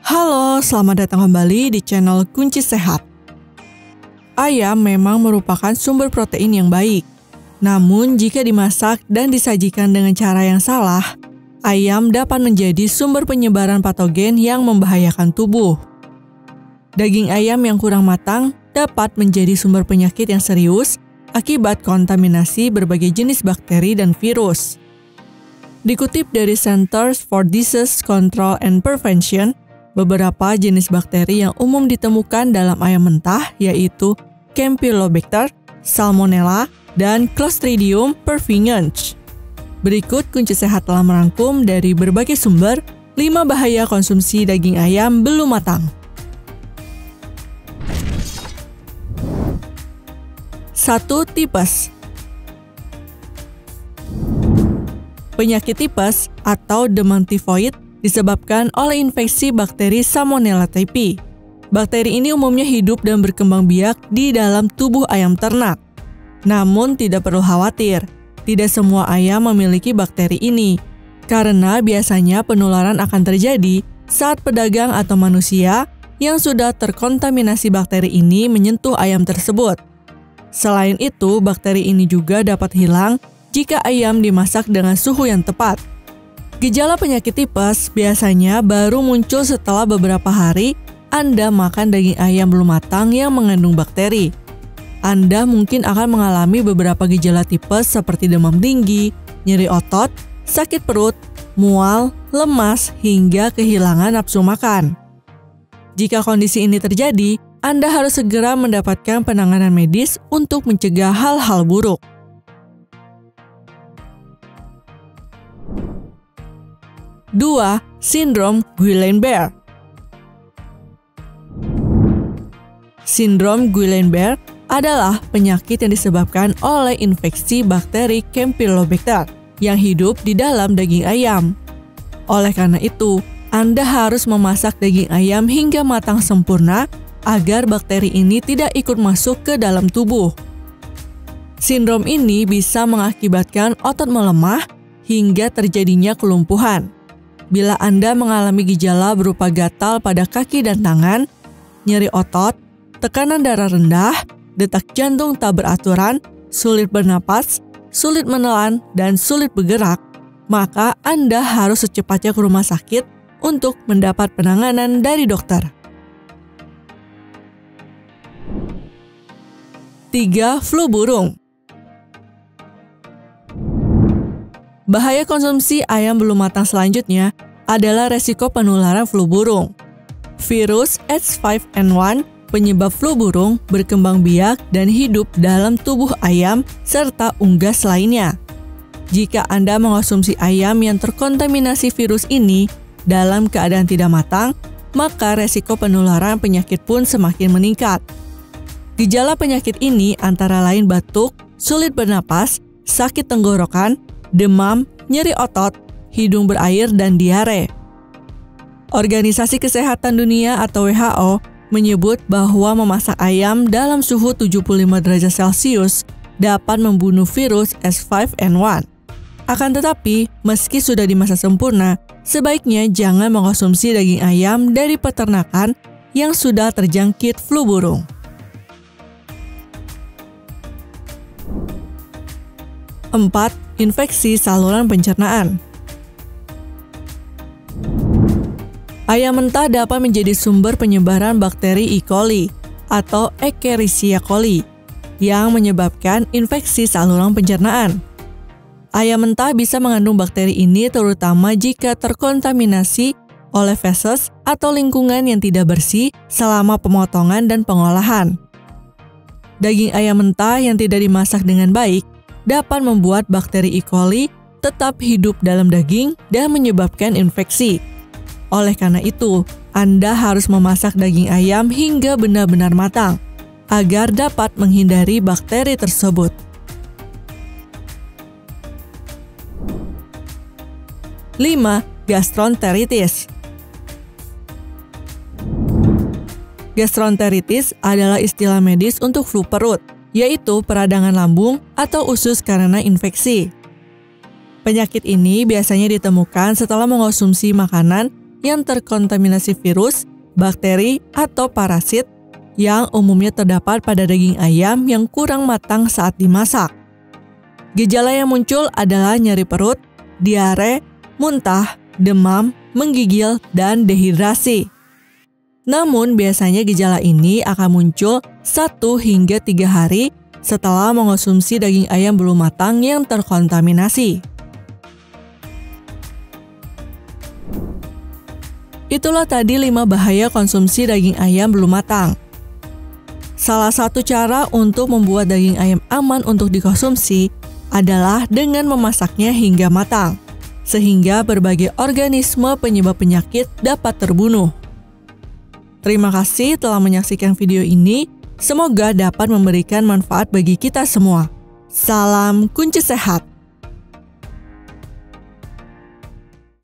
Halo, selamat datang kembali di channel Kunci Sehat. Ayam memang merupakan sumber protein yang baik. Namun, jika dimasak dan disajikan dengan cara yang salah, ayam dapat menjadi sumber penyebaran patogen yang membahayakan tubuh. Daging ayam yang kurang matang dapat menjadi sumber penyakit yang serius akibat kontaminasi berbagai jenis bakteri dan virus. Dikutip dari Centers for Disease Control and Prevention, beberapa jenis bakteri yang umum ditemukan dalam ayam mentah yaitu Campylobacter, Salmonella, dan Clostridium perfringens. Berikut Kunci Sehat telah merangkum dari berbagai sumber 5 bahaya konsumsi daging ayam belum matang. 1. Tipes. Penyakit tipes atau demam tifoid disebabkan oleh infeksi bakteri Salmonella typhi. Bakteri ini umumnya hidup dan berkembang biak di dalam tubuh ayam ternak. Namun tidak perlu khawatir, tidak semua ayam memiliki bakteri ini, karena biasanya penularan akan terjadi saat pedagang atau manusia yang sudah terkontaminasi bakteri ini menyentuh ayam tersebut. Selain itu, bakteri ini juga dapat hilang jika ayam dimasak dengan suhu yang tepat. Gejala penyakit tipes biasanya baru muncul setelah beberapa hari Anda makan daging ayam belum matang yang mengandung bakteri. Anda mungkin akan mengalami beberapa gejala tipes seperti demam tinggi, nyeri otot, sakit perut, mual, lemas, hingga kehilangan nafsu makan. Jika kondisi ini terjadi, Anda harus segera mendapatkan penanganan medis untuk mencegah hal-hal buruk. 2. Sindrom Guillain-Barré. Sindrom Guillain-Barré adalah penyakit yang disebabkan oleh infeksi bakteri Campylobacter yang hidup di dalam daging ayam. Oleh karena itu, Anda harus memasak daging ayam hingga matang sempurna agar bakteri ini tidak ikut masuk ke dalam tubuh. Sindrom ini bisa mengakibatkan otot melemah hingga terjadinya kelumpuhan. Bila Anda mengalami gejala berupa gatal pada kaki dan tangan, nyeri otot, tekanan darah rendah, detak jantung tak beraturan, sulit bernapas, sulit menelan, dan sulit bergerak, maka Anda harus secepatnya ke rumah sakit untuk mendapat penanganan dari dokter. 3. Flu burung. Bahaya konsumsi ayam belum matang selanjutnya adalah resiko penularan flu burung. Virus H5N1 penyebab flu burung berkembang biak dan hidup dalam tubuh ayam serta unggas lainnya. Jika Anda mengonsumsi ayam yang terkontaminasi virus ini dalam keadaan tidak matang, maka resiko penularan penyakit pun semakin meningkat. Gejala penyakit ini antara lain batuk, sulit bernapas, sakit tenggorokan, demam, nyeri otot, hidung berair, dan diare. Organisasi Kesehatan Dunia atau WHO menyebut bahwa memasak ayam dalam suhu 75 derajat Celcius dapat membunuh virus H5N1. Akan tetapi, meski sudah dimasak sempurna, sebaiknya jangan mengonsumsi daging ayam dari peternakan yang sudah terjangkit flu burung. 4. Infeksi saluran pencernaan. Ayam mentah dapat menjadi sumber penyebaran bakteri E. coli atau Escherichia coli yang menyebabkan infeksi saluran pencernaan. Ayam mentah bisa mengandung bakteri ini terutama jika terkontaminasi oleh feses atau lingkungan yang tidak bersih selama pemotongan dan pengolahan. Daging ayam mentah yang tidak dimasak dengan baik dapat membuat bakteri E. coli tetap hidup dalam daging dan menyebabkan infeksi. Oleh karena itu, Anda harus memasak daging ayam hingga benar-benar matang, agar dapat menghindari bakteri tersebut. 5. Gastroenteritis. Gastroenteritis adalah istilah medis untuk flu perut, yaitu peradangan lambung atau usus karena infeksi. Penyakit ini biasanya ditemukan setelah mengonsumsi makanan yang terkontaminasi virus, bakteri, atau parasit yang umumnya terdapat pada daging ayam yang kurang matang saat dimasak. Gejala yang muncul adalah nyeri perut, diare, muntah, demam, menggigil, dan dehidrasi. Namun biasanya gejala ini akan muncul 1 hingga 3 hari setelah mengonsumsi daging ayam belum matang yang terkontaminasi. Itulah tadi 5 bahaya konsumsi daging ayam belum matang. Salah satu cara untuk membuat daging ayam aman untuk dikonsumsi adalah dengan memasaknya hingga matang, sehingga berbagai organisme penyebab penyakit dapat terbunuh. Terima kasih telah menyaksikan video ini. Semoga dapat memberikan manfaat bagi kita semua. Salam kunci sehat.